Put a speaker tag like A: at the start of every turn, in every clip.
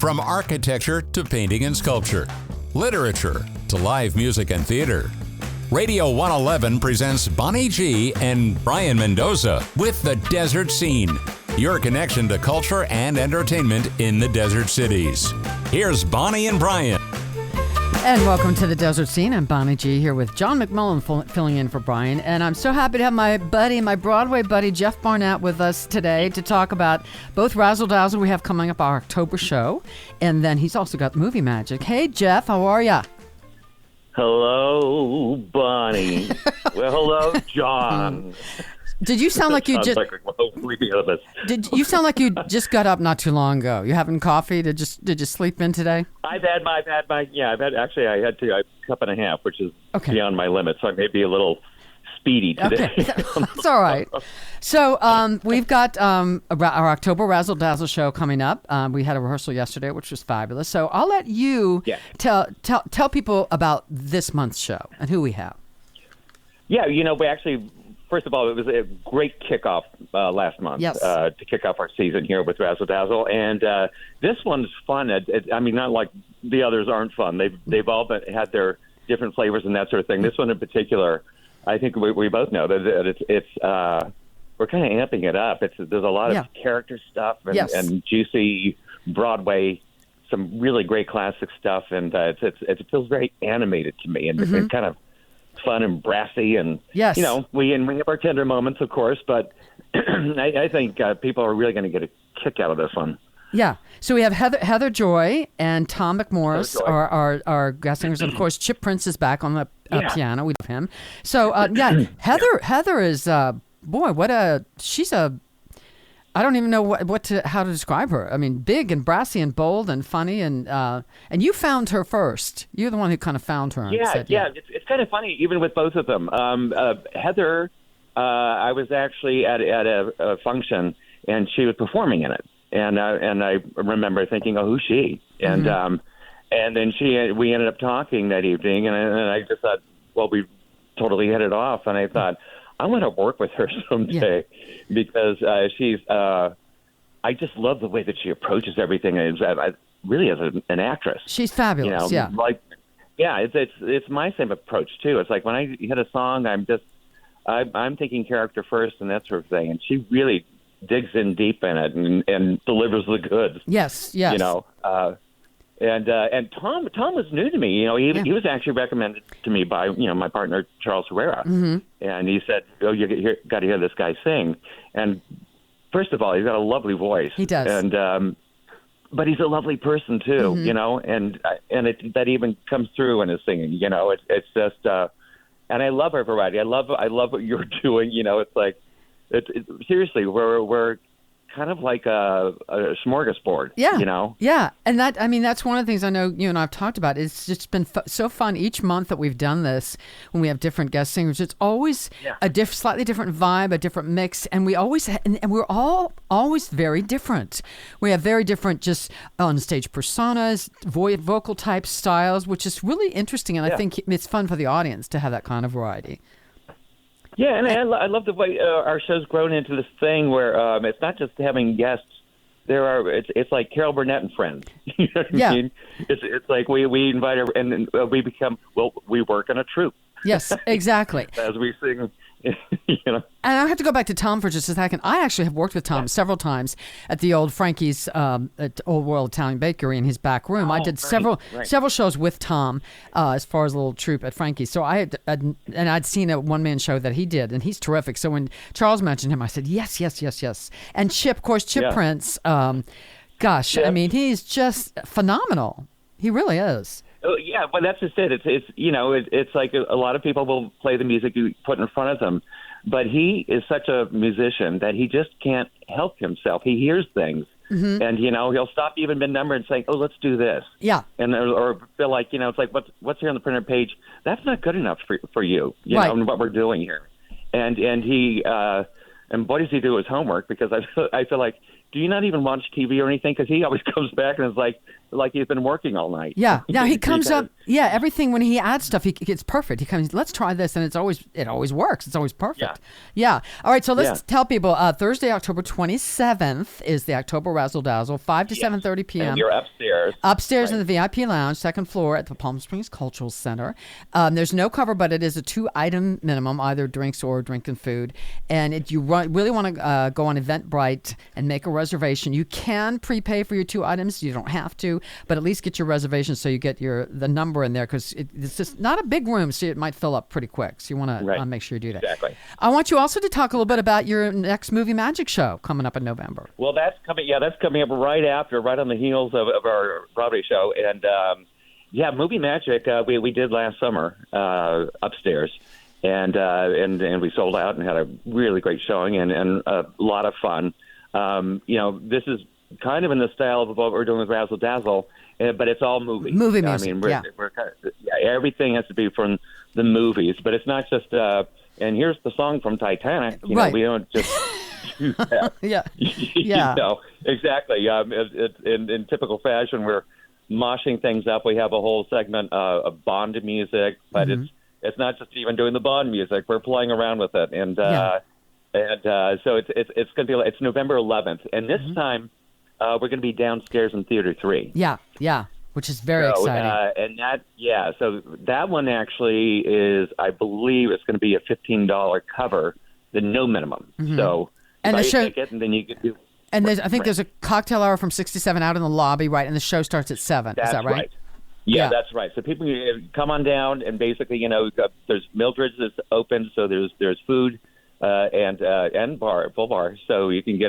A: From architecture to painting and sculpture, literature to live music and theater. Radio 111 presents Bonnie G and Brian Mendoza with The Desert Scene, your connection to culture and entertainment in the desert cities. Here's Bonnie and Brian.
B: And welcome to The Desert Scene. I'm Bonnie G here with John McMullen filling in for Brian. And I'm so happy to have my Broadway buddy, Jeff Barnett with us today to talk about both Razzle Dazzle we have coming up, our October show. And then he's also got Movie Magic. Hey, Jeff, how are ya?
C: Hello, Bonnie. Well, hello, John.
B: Did you sound like you just? Did you sound like you just got up not too long ago? You having coffee? Did you sleep in today?
C: I had a cup and a half, which is beyond my limit, so I may be a little speedy today.
B: Okay. That's all right. So we've got our October Razzle Dazzle show coming up. We had a rehearsal yesterday, which was fabulous. So I'll let you tell people about this month's show and who we have. Yeah,
C: we actually. First of all, it was a great kickoff last month to kick off our season here with Razzle Dazzle, and this one's fun. Not like the others aren't fun. They've all had their different flavors and that sort of thing. This one in particular, I think we both know that it's we're kind of amping it up. There's a lot of character stuff and juicy Broadway, some really great classic stuff, and it feels very animated to me and kind of fun and brassy, and we have our tender moments, of course, but I think people are really going to get a kick out of this one. Yeah.
B: So we have Heather Joy and Tom McMorris are our guest singers, and of course Chip Prince is back on the piano. We love him. So Heather is she's a. I don't even know how to describe her. I mean, big and brassy and bold and funny, and you found her first. You're the one who kind of found her.
C: It's kind of funny, even with both of them. Heather, I was actually at a function, and she was performing in it, and I remember thinking, oh, who's she? And and then we ended up talking that evening, and I just thought, well, we totally hit it off, and I thought, I want to work with her someday because she's. I just love the way that she approaches everything. Really, as an actress,
B: she's fabulous.
C: It's my same approach too. It's like when I hit a song, I'm thinking character first and that sort of thing, and she really digs in deep in it and delivers the goods.
B: Yes.
C: And Tom was new to me. He was actually recommended to me by my partner Charles Herrera, and he said, "Oh, you got to hear this guy sing." And first of all, he's got a lovely voice.
B: He does,
C: and but he's a lovely person too. And that even comes through in his singing. It's just, and I love our variety. I love what you're doing. It's like, seriously, we're kind of like a smorgasbord,
B: Yeah, and that's one of the things I know you and I have talked about. It's just been so fun each month that we've done this when we have different guest singers. It's always a slightly different vibe, a different mix, and we always and we're all always very different. We have very different just on stage personas, vocal types, styles, which is really interesting, and I think it's fun for the audience to have that kind of variety.
C: Yeah, and I love the way our show's grown into this thing where it's not just having guests. It's like Carol Burnett and Friends. You know what I mean? It's like we invite her, and we become, we work in a troupe.
B: Yes, exactly.
C: As we sing.
B: And I have to go back to Tom for just a second. I actually have worked with Tom several times at the old Frankie's at Old World Italian Bakery in his back room. I did several shows with Tom as far as a little troupe at Frankie's. So I'd seen a one-man show that he did, and he's terrific. So when Charles mentioned him, I said, yes. And Chip Prince, I mean, he's just phenomenal. He really is.
C: Oh, yeah, well, that's just it. It's like a lot of people will play the music you put in front of them, but he is such a musician that he just can't help himself. He hears things, and he'll stop even mid-number and say, "Oh, let's do this."
B: Yeah,
C: and or feel like it's like what's here on the printed page? That's not good enough for you. You know, and what we're doing here, and he and boy does he do his homework, because I feel like, do you not even watch TV or anything? Because he always comes back and is like, like he's been working all night.
B: Yeah. Now he comes up. Yeah. Everything when he adds stuff, it's perfect. He comes. Let's try this, and it always works. It's always perfect. Yeah. All right. So let's tell people. Thursday, October 27th is the October Razzle Dazzle, 5 to 7:30 p.m.
C: And you're upstairs.
B: Upstairs in the VIP lounge, second floor at the Palm Springs Cultural Center. There's no cover, but it is a 2-item minimum, either drinks or drinking food. And if you really want to go on Eventbrite and make a reservation, you can prepay for your 2 items. You don't have to, but at least get your reservation so you get the number in there, because it's just not a big room, so it might fill up pretty quick. So you want to make sure you do that.
C: Exactly.
B: I want you also to talk a little bit about your next Movie Magic show coming up in November.
C: Well, that's coming up right on the heels of our Broadway show. And Movie Magic we did last summer upstairs, and we sold out and had a really great showing and a lot of fun. This is kind of in the style of what we're doing with Razzle Dazzle, but it's all movie
B: music.
C: I mean, we're kind of, everything has to be from the movies, but it's not just. And here's the song from Titanic. You know, we don't just do that. Exactly. In typical fashion, we're moshing things up. We have a whole segment of Bond music, but it's not just even doing the Bond music. We're playing around with it, and so it's going to be. It's November 11th, and this time we're going to be downstairs in Theater 3.
B: Yeah. Which is very exciting.
C: So that one actually is, I believe, it's going to be a $15 cover, the no minimum. So
B: and
C: buy
B: the show,
C: a ticket, and then you get.
B: And I think there's a cocktail hour from 6 to 7 out in the lobby, right? And the show starts at 7. Is that right?
C: Yeah, that's right. So people come on down, and basically, there's Mildred's that's open, so there's food and full bar, so you can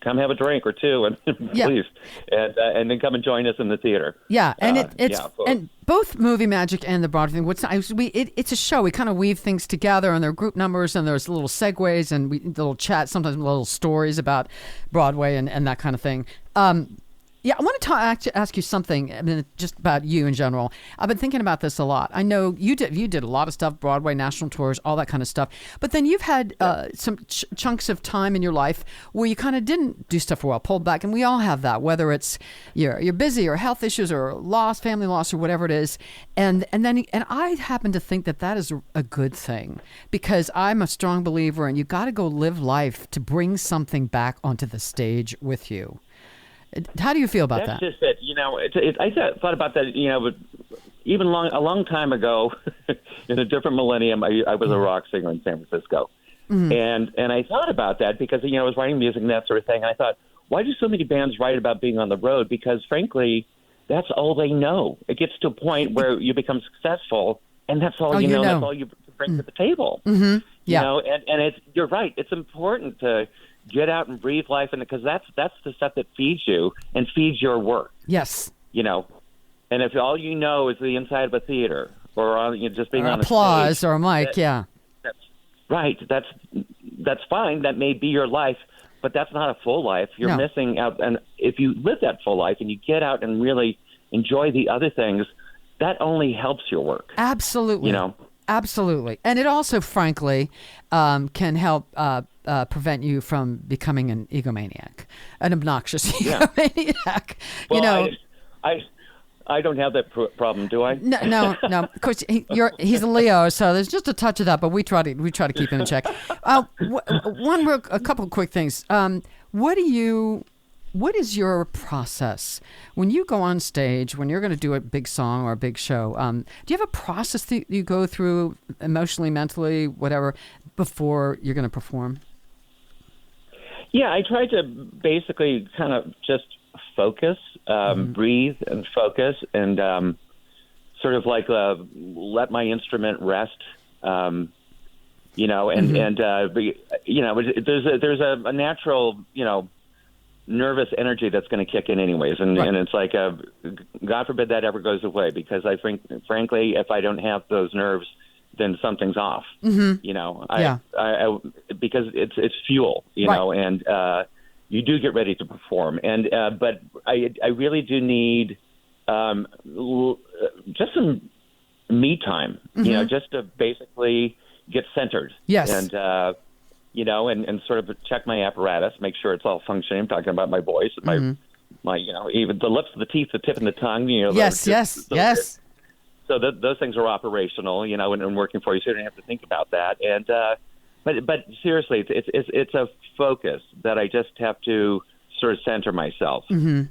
C: come have a drink or two, and please, and then come and join us in the theater.
B: Yeah, and and both Movie Magic and the Broadway thing. What's nice, it's a show. We kind of weave things together, and there are group numbers, and there's little segues, and little chats, sometimes little stories about Broadway and that kind of thing. I want to ask you something. I mean, just about you in general. I've been thinking about this a lot. I know you did a lot of stuff, Broadway, national tours, all that kind of stuff. But then you've had some chunks of time in your life where you kind of didn't do stuff for a while, pulled back, and we all have that. Whether it's you're busy or health issues or loss, family loss, or whatever it is, and I happen to think that is a good thing, because I'm a strong believer, and you got to go live life to bring something back onto the stage with you. How do you feel about that?
C: That's just it. I thought about that, even a long time ago, in a different millennium, I was a rock singer in San Francisco. And I thought about that because, I was writing music and that sort of thing. And I thought, why do so many bands write about being on the road? Because, frankly, that's all they know. It gets to a point where you become successful, and that's all you know. That's all you bring to the table.
B: Yeah.
C: And you're right. It's important to get out and breathe life, and because that's the stuff that feeds you and feeds your work.
B: Yes.
C: And if all you know is the inside of a theater or just being on
B: applause
C: a stage,
B: or a mic,
C: that's right. That's fine. That may be your life, but that's not a full life. You're missing out. And if you live that full life and you get out and really enjoy the other things, that only helps your work.
B: Absolutely. Absolutely. And it also, frankly, can help prevent you from becoming an egomaniac, an obnoxious egomaniac.
C: Well, I don't have that problem, do I?
B: No. Of course, he's a Leo, so there's just a touch of that, but we try to keep him in check. A couple of quick things. What is your process when you go on stage, when you're going to do a big song or a big show? Do you have a process that you go through emotionally, mentally, whatever, before you're going to perform?
C: Yeah, I try to basically kind of just focus, breathe and focus, and sort of like let my instrument rest. And there's a natural, nervous energy that's going to kick in anyways. And it's like, God forbid that ever goes away, because I think, frankly, if I don't have those nerves, then something's off, because it's fuel, and you do get ready to perform. And, but I really do need just some me time, just to basically get centered.
B: Yes.
C: And, and sort of check my apparatus, make sure it's all functioning. I'm talking about my voice, my even the lips, the teeth, the tip, and the tongue.
B: Yes.
C: So those things are operational, and working for you, so you don't have to think about that. And but seriously, it's a focus that I just have to sort of center myself, and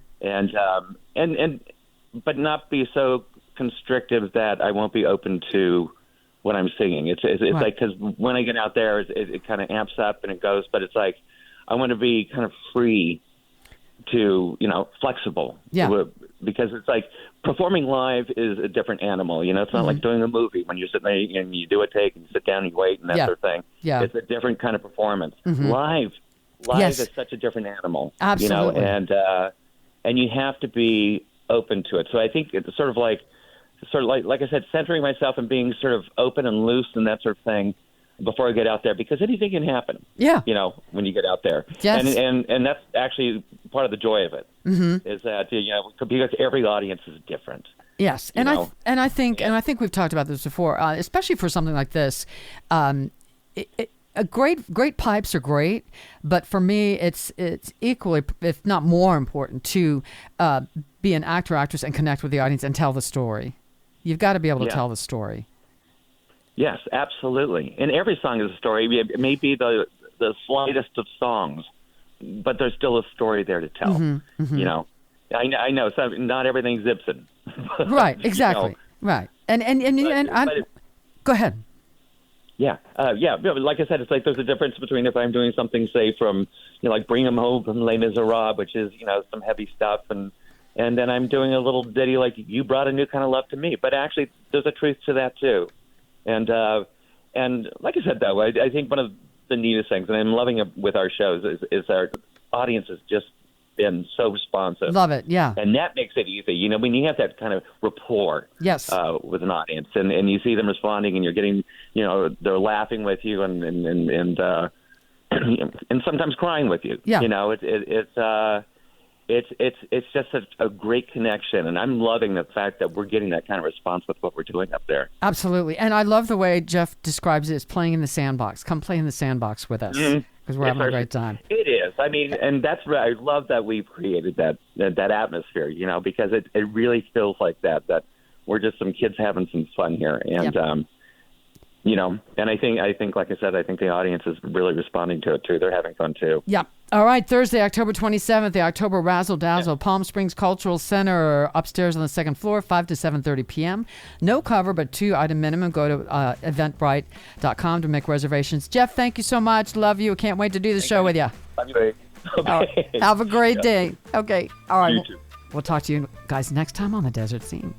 C: but not be so constrictive that I won't be open to what I'm singing. It's right. Like, because when I get out there, it kind of amps up and it goes, but it's like I want to be kind of free to, flexible.
B: Yeah.
C: Because it's like performing live is a different animal. It's not like doing a movie when you're sitting there and you do a take and you sit down and you wait and that sort of thing.
B: Yeah.
C: It's a different kind of performance. Live is such a different animal.
B: Absolutely.
C: And you have to be open to it. So I think it's sort of like I said, centering myself and being sort of open and loose and that sort of thing before I get out there, because anything can happen.
B: Yeah.
C: When you get out there.
B: Yes.
C: And that's actually part of the joy of it. Is that because every audience is different.
B: Yes, and I think we've talked about this before, especially for something like this. Great pipes are great, but for me, it's equally, if not more important, to be an actor, actress, and connect with the audience and tell the story. You've got to be able to tell the story.
C: Yes, absolutely. And every song is a story. It may be the slightest of songs, but there's still a story there to tell. I know so not everything's Ibsen.
B: Right, exactly. Right. And go ahead.
C: Yeah. Like I said, it's like there's a difference between if I'm doing something, say, from, like Bring 'Em Home from Les Miserables, which is, some heavy stuff, and then I'm doing a little ditty like You Brought a New Kind of Love to Me. But actually, there's a truth to that, too. And like I said, though, I think one of the neatest things, and I'm loving it with our shows, is our audience has just been so responsive.
B: Love it, yeah.
C: And that makes it easy. When you have that kind of rapport with an audience, and you see them responding, and you're getting, they're laughing with you and sometimes crying with you.
B: Yeah.
C: It's just a great connection, and I'm loving the fact that we're getting that kind of response with what we're doing up there.
B: Absolutely, and I love the way Jeff describes it as playing in the sandbox. Come play in the sandbox with us, because we're having a great time.
C: It is. I mean, and that's I love that we've created that atmosphere, because it really feels like that we're just some kids having some fun here, and and I think, like I said, I think the audience is really responding to it too. They're having fun too.
B: Yeah. All right, Thursday, October 27th, the October Razzle Dazzle, Palm Springs Cultural Center, upstairs on the second floor, 5 to 7:30 p.m. No cover, but 2-item minimum. Go to eventbrite.com to make reservations. Jeff, thank you so much. Love you. Can't wait to do the show with you.
C: Love you. Okay.
B: Have a great day. Okay. All right.
C: You too.
B: We'll talk to you guys next time on The Desert Scene.